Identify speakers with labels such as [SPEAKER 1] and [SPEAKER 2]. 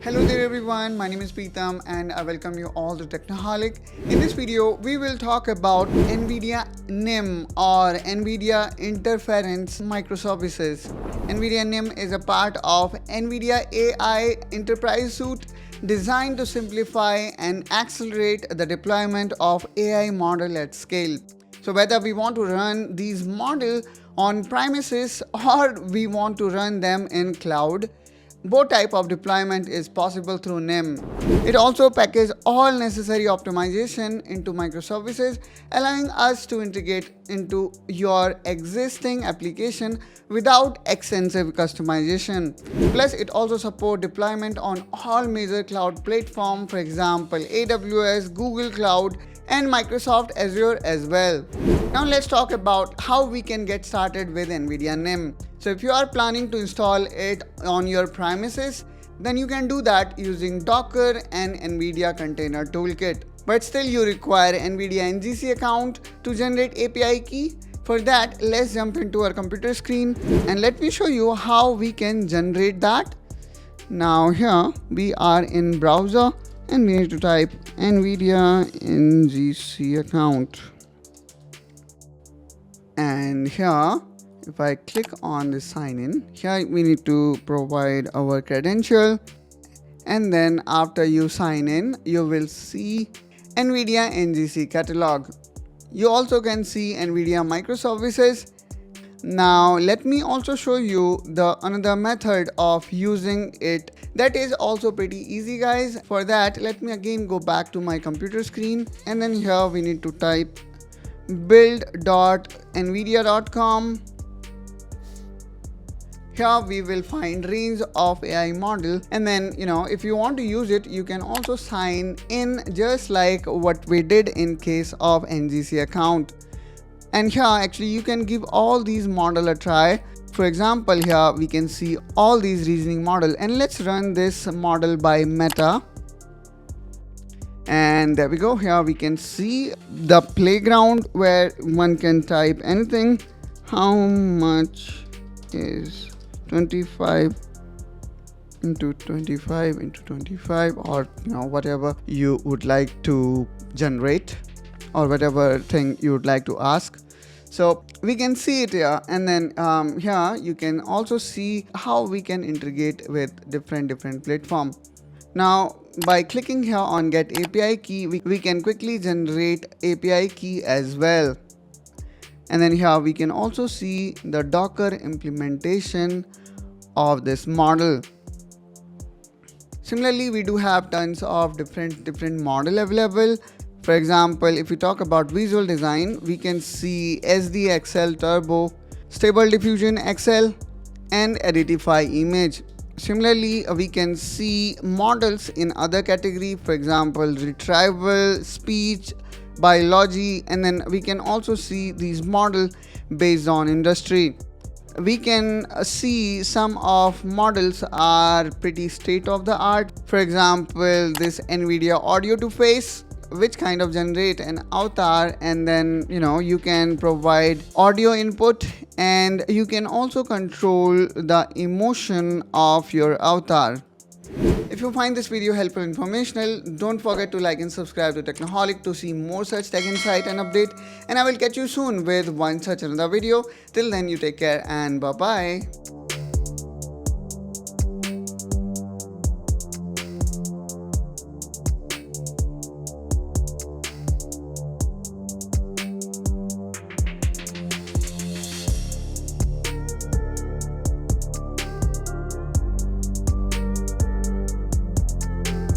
[SPEAKER 1] Hello there everyone, my name is Preetham and I welcome you all to Technoholic. In this video, we will talk about Nvidia NIM or Nvidia Interference Microservices. Nvidia NIM is a part of Nvidia AI Enterprise Suite designed to simplify and accelerate the deployment of AI model at scale. So whether we want to run these models on premises or we want to run them in cloud, both type of deployment is possible through NIM. It also packages all necessary optimization into microservices, allowing us to integrate into your existing application without extensive customization. Plus, it also supports deployment on all major cloud platforms, for example, AWS, Google Cloud, and Microsoft Azure as well. Now let's talk about how we can get started with Nvidia NIM. So if you are planning to install it on your premises, then you can do that using Docker and Nvidia Container Toolkit. But still you require Nvidia NGC account to generate API key. For that, let's jump into our computer screen and let me show you how we can generate that. Now here we are in browser and we need to type Nvidia NGC account. And here, if I click on the sign in, here we need to provide our credential. And then after you sign in, you will see Nvidia NGC catalog. You also can see Nvidia microservices. Now let me also show you another method of using it that is also pretty easy, guys. For that, let me again go back to my computer screen and then here we need to type build.nvidia.com. Here we will find range of AI model, and then if you want to use it, you can also sign in just like what we did in case of NGC account. And here actually you can give all these model a try. For example, here we can see all these reasoning model, and let's run this model by Meta. And there we go. Here we can see the playground where one can type anything. How much is 25 into 25 into 25, or whatever you would like to generate, or whatever thing you would like to ask. So we can see it here, and then here you can also see how we can integrate with different platform. Now by clicking here on get API key, we can quickly generate API key as well. And then here we can also see the Docker implementation of this model. Similarly, we do have tons of different model available. For example, if we talk about visual design, we can see SDXL Turbo, Stable Diffusion XL, and Editify Image. Similarly, we can see models in other category, for example, retrieval, speech, biology, and then we can also see these models based on industry. We can see some of models are pretty state of the art. For example, this Nvidia Audio to Face, which kind of generate an avatar, and then you can provide audio input, and you can also control the emotion of your avatar. If you find this video helpful and informational, don't forget to like and subscribe to Technoholic to see more such tech insight and update, and I will catch you soon with one such another video. Till then, you take care and bye bye.